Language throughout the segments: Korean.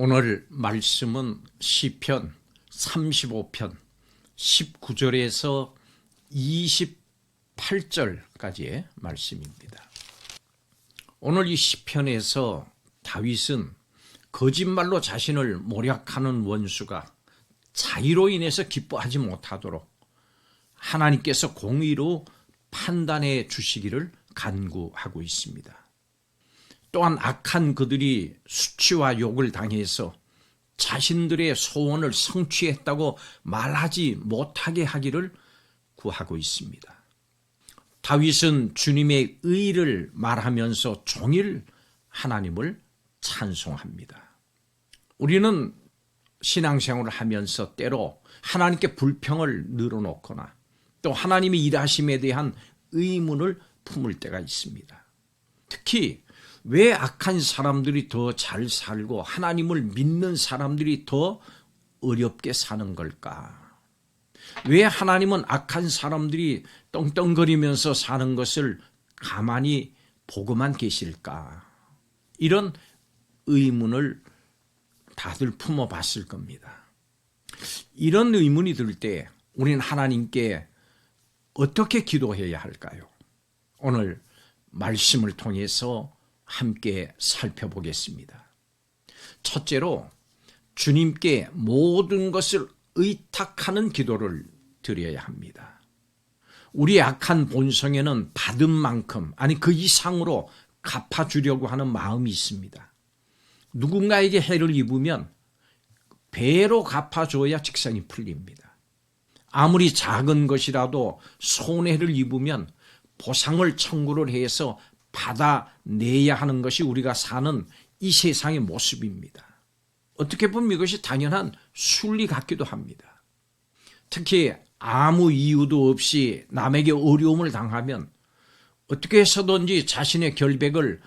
오늘 말씀은 시편 35편 19절에서 28절까지의 말씀입니다. 오늘 이 시편에서 다윗은 거짓말로 자신을 모략하는 원수가 자의로 인해서 기뻐하지 못하도록 하나님께서 공의로 판단해 주시기를 간구하고 있습니다. 또한 악한 그들이 수치와 욕을 당해서 자신들의 소원을 성취했다고 말하지 못하게 하기를 구하고 있습니다. 다윗은 주님의 의를 말하면서 종일 하나님을 찬송합니다. 우리는 신앙생활을 하면서 때로 하나님께 불평을 늘어놓거나 또 하나님의 일하심에 대한 의문을 품을 때가 있습니다. 특히 왜 악한 사람들이 더 잘 살고 하나님을 믿는 사람들이 더 어렵게 사는 걸까? 왜 하나님은 악한 사람들이 떵떵거리면서 사는 것을 가만히 보고만 계실까? 이런 의문을 다들 품어봤을 겁니다. 이런 의문이 들 때 우리는 하나님께 어떻게 기도해야 할까요? 오늘 말씀을 통해서 함께 살펴보겠습니다. 첫째로 주님께 모든 것을 의탁하는 기도를 드려야 합니다. 우리의 악한 본성에는 받은 만큼 아니 그 이상으로 갚아주려고 하는 마음이 있습니다. 누군가에게 해를 입으면 배로 갚아줘야 직성이 풀립니다. 아무리 작은 것이라도 손해를 입으면 보상을 청구를 해서 받아내야 하는 것이 우리가 사는 이 세상의 모습입니다. 어떻게 보면 이것이 당연한 순리 같기도 합니다. 특히 아무 이유도 없이 남에게 어려움을 당하면 어떻게 해서든지 자신의 결백을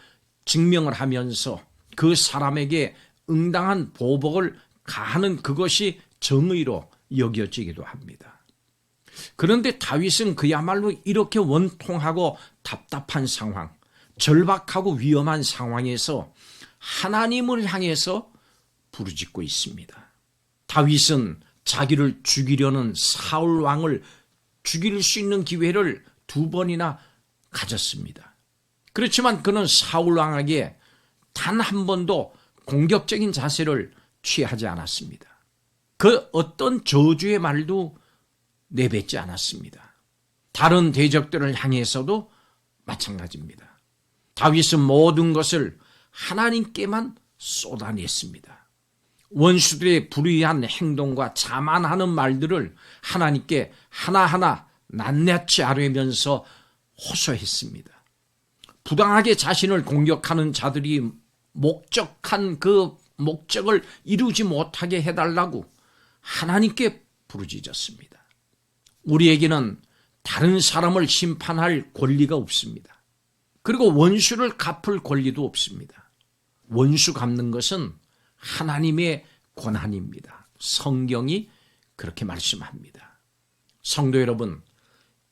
증명을 하면서 그 사람에게 응당한 보복을 가하는 그것이 정의로 여겨지기도 합니다. 그런데 다윗은 그야말로 이렇게 원통하고 답답한 상황, 절박하고 위험한 상황에서 하나님을 향해서 부르짖고 있습니다. 다윗은 자기를 죽이려는 사울 왕을 죽일 수 있는 기회를 2번이나 가졌습니다. 그렇지만 그는 사울 왕에게 단 한 번도 공격적인 자세를 취하지 않았습니다. 그 어떤 저주의 말도 내뱉지 않았습니다. 다른 대적들을 향해서도 마찬가지입니다. 다윗은 모든 것을 하나님께만 쏟아냈습니다. 원수들의 불의한 행동과 자만하는 말들을 하나님께 하나하나 낱낱이 아뢰면서 호소했습니다. 부당하게 자신을 공격하는 자들이 목적한 그 목적을 이루지 못하게 해달라고 하나님께 부르짖었습니다. 우리에게는 다른 사람을 심판할 권리가 없습니다. 그리고 원수를 갚을 권리도 없습니다. 원수 갚는 것은 하나님의 권한입니다. 성경이 그렇게 말씀합니다. 성도 여러분,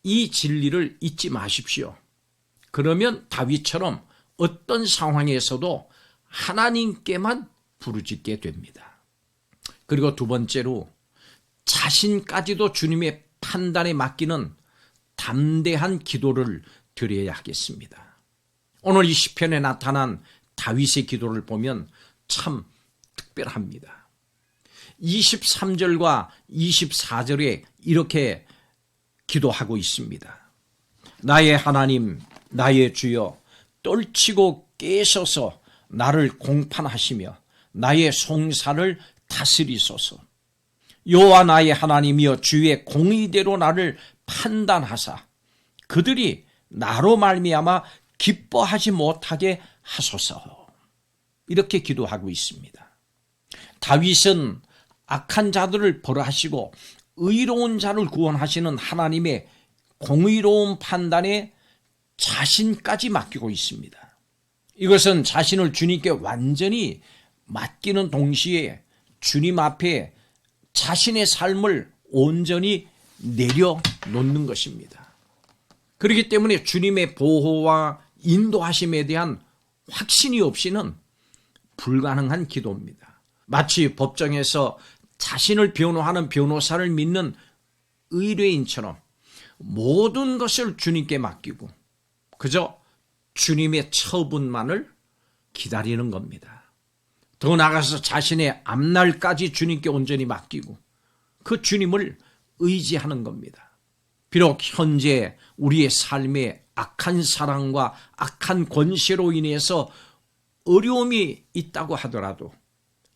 이 진리를 잊지 마십시오. 그러면 다윗처럼 어떤 상황에서도 하나님께만 부르짖게 됩니다. 그리고 2번째로 자신까지도 주님의 판단에 맡기는 담대한 기도를 드려야 하겠습니다. 오늘 이 시편에 나타난 다윗의 기도를 보면 참 특별합니다. 23절과 24절에 이렇게 기도하고 있습니다. 나의 하나님, 나의 주여, 떨치고 깨셔서 나를 공판하시며 나의 송사를 다스리소서. 여호와 나의 하나님이여, 주의 공의대로 나를 판단하사 그들이 나로 말미암아 기뻐하지 못하게 하소서. 이렇게 기도하고 있습니다. 다윗은 악한 자들을 벌하시고 의로운 자를 구원하시는 하나님의 공의로운 판단에 자신까지 맡기고 있습니다. 이것은 자신을 주님께 완전히 맡기는 동시에 주님 앞에 자신의 삶을 온전히 내려놓는 것입니다. 그렇기 때문에 주님의 보호와 인도하심에 대한 확신이 없이는 불가능한 기도입니다. 마치 법정에서 자신을 변호하는 변호사를 믿는 의뢰인처럼 모든 것을 주님께 맡기고 그저 주님의 처분만을 기다리는 겁니다. 더 나아가서 자신의 앞날까지 주님께 온전히 맡기고 그 주님을 의지하는 겁니다. 비록 현재 우리의 삶에 악한 사랑과 악한 권세로 인해서 어려움이 있다고 하더라도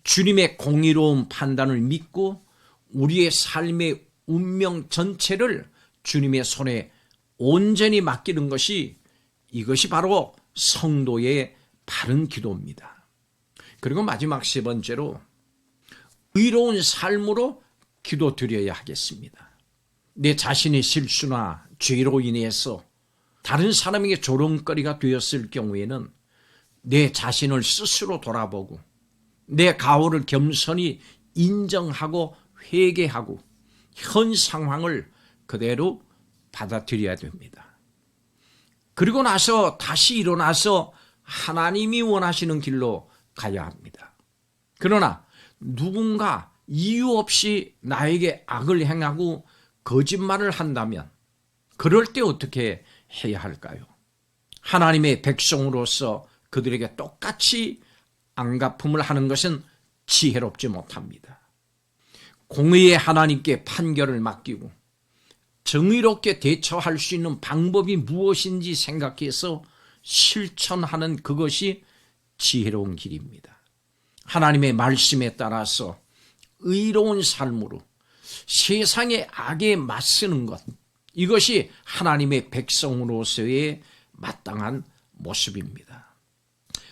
주님의 공의로운 판단을 믿고 우리의 삶의 운명 전체를 주님의 손에 온전히 맡기는 것이 이것이 바로 성도의 바른 기도입니다. 그리고 마지막 세 번째로 의로운 삶으로 기도드려야 하겠습니다. 내 자신의 실수나 죄로 인해서 다른 사람에게 조롱거리가 되었을 경우에는 내 자신을 스스로 돌아보고 내 가오를 겸손히 인정하고 회개하고 현 상황을 그대로 받아들여야 됩니다. 그리고 나서 다시 일어나서 하나님이 원하시는 길로 가야 합니다. 그러나 누군가 이유 없이 나에게 악을 행하고 거짓말을 한다면 그럴 때 어떻게 해야 할까요? 하나님의 백성으로서 그들에게 똑같이 안갚음을 하는 것은 지혜롭지 못합니다. 공의의 하나님께 판결을 맡기고 정의롭게 대처할 수 있는 방법이 무엇인지 생각해서 실천하는 그것이 지혜로운 길입니다. 하나님의 말씀에 따라서 의로운 삶으로 세상의 악에 맞서는 것, 이것이 하나님의 백성으로서의 마땅한 모습입니다.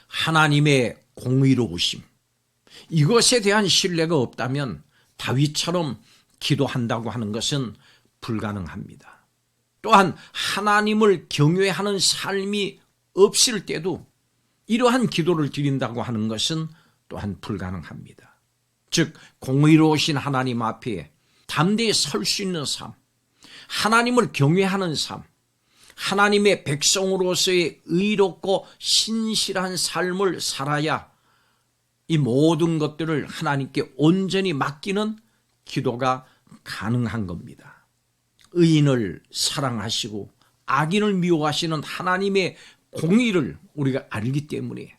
하나님의 공의로우심, 이것에 대한 신뢰가 없다면 다윗처럼 기도한다고 하는 것은 불가능합니다. 또한 하나님을 경외하는 삶이 없을 때도 이러한 기도를 드린다고 하는 것은 또한 불가능합니다. 즉 공의로우신 하나님 앞에 담대히 설 수 있는 삶, 하나님을 경외하는 삶, 하나님의 백성으로서의 의롭고 신실한 삶을 살아야 이 모든 것들을 하나님께 온전히 맡기는 기도가 가능한 겁니다. 의인을 사랑하시고 악인을 미워하시는 하나님의 공의를 우리가 알기 때문에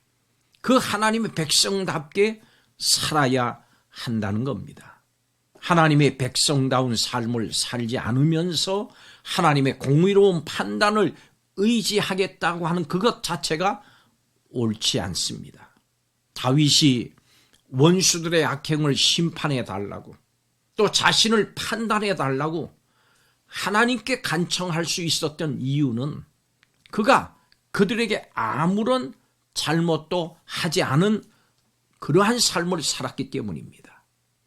그 하나님의 백성답게 살아야 한다는 겁니다. 하나님의 백성다운 삶을 살지 않으면서 하나님의 공의로운 판단을 의지하겠다고 하는 그것 자체가 옳지 않습니다. 다윗이 원수들의 악행을 심판해 달라고 또 자신을 판단해 달라고 하나님께 간청할 수 있었던 이유는 그가 그들에게 아무런 잘못도 하지 않은 그러한 삶을 살았기 때문입니다.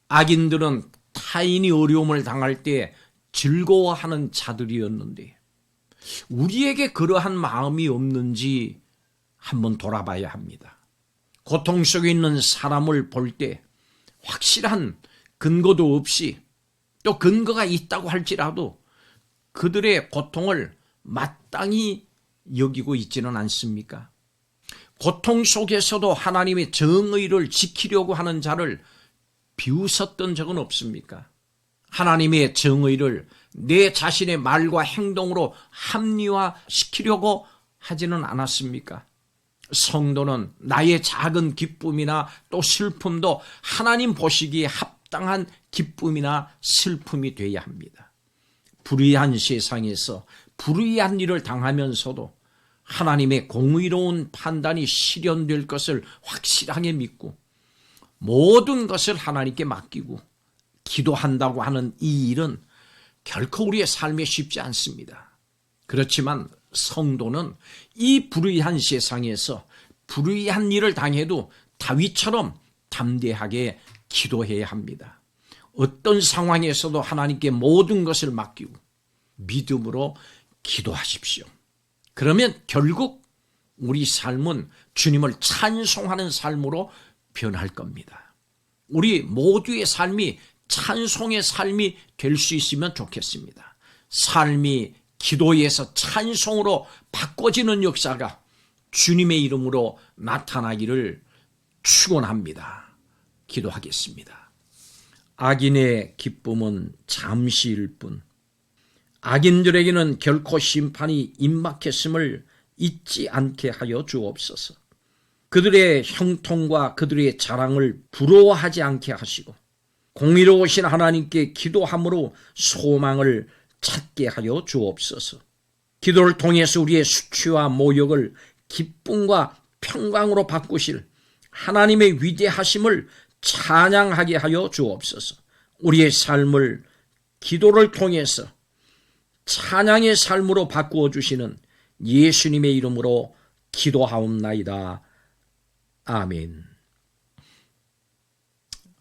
악인들은 타인이 어려움을 당할 때 즐거워하는 자들이었는데 우리에게 그러한 마음이 없는지 한번 돌아봐야 합니다. 고통 속에 있는 사람을 볼 때 확실한 근거도 없이 또 근거가 있다고 할지라도 그들의 고통을 마땅히 여기고 있지는 않습니까? 고통 속에서도 하나님의 정의를 지키려고 하는 자를 비웃었던 적은 없습니까? 하나님의 정의를 내 자신의 말과 행동으로 합리화시키려고 하지는 않았습니까? 성도는 나의 작은 기쁨이나 또 슬픔도 하나님 보시기에 합당한 기쁨이나 슬픔이 되어야 합니다. 불의한 세상에서 불의한 일을 당하면서도 하나님의 공의로운 판단이 실현될 것을 확실하게 믿고 모든 것을 하나님께 맡기고 기도한다고 하는 이 일은 결코 우리의 삶에 쉽지 않습니다. 그렇지만 성도는 이 불의한 세상에서 불의한 일을 당해도 다윗처럼 담대하게 기도해야 합니다. 어떤 상황에서도 하나님께 모든 것을 맡기고 믿음으로 기도하십시오. 그러면 결국 우리 삶은 주님을 찬송하는 삶으로 변할 겁니다. 우리 모두의 삶이 찬송의 삶이 될 수 있으면 좋겠습니다. 삶이 기도에서 찬송으로 바꿔지는 역사가 주님의 이름으로 나타나기를 축원합니다. 기도하겠습니다. 악인의 기쁨은 잠시일 뿐, 악인들에게는 결코 심판이 임박했음을 잊지 않게 하여 주옵소서. 그들의 형통과 그들의 자랑을 부러워하지 않게 하시고 공의로우신 하나님께 기도함으로 소망을 찾게 하여 주옵소서. 기도를 통해서 우리의 수치와 모욕을 기쁨과 평강으로 바꾸실 하나님의 위대하심을 찬양하게 하여 주옵소서. 우리의 삶을 기도를 통해서 찬양의 삶으로 바꾸어 주시는 예수님의 이름으로 기도하옵나이다. 아멘.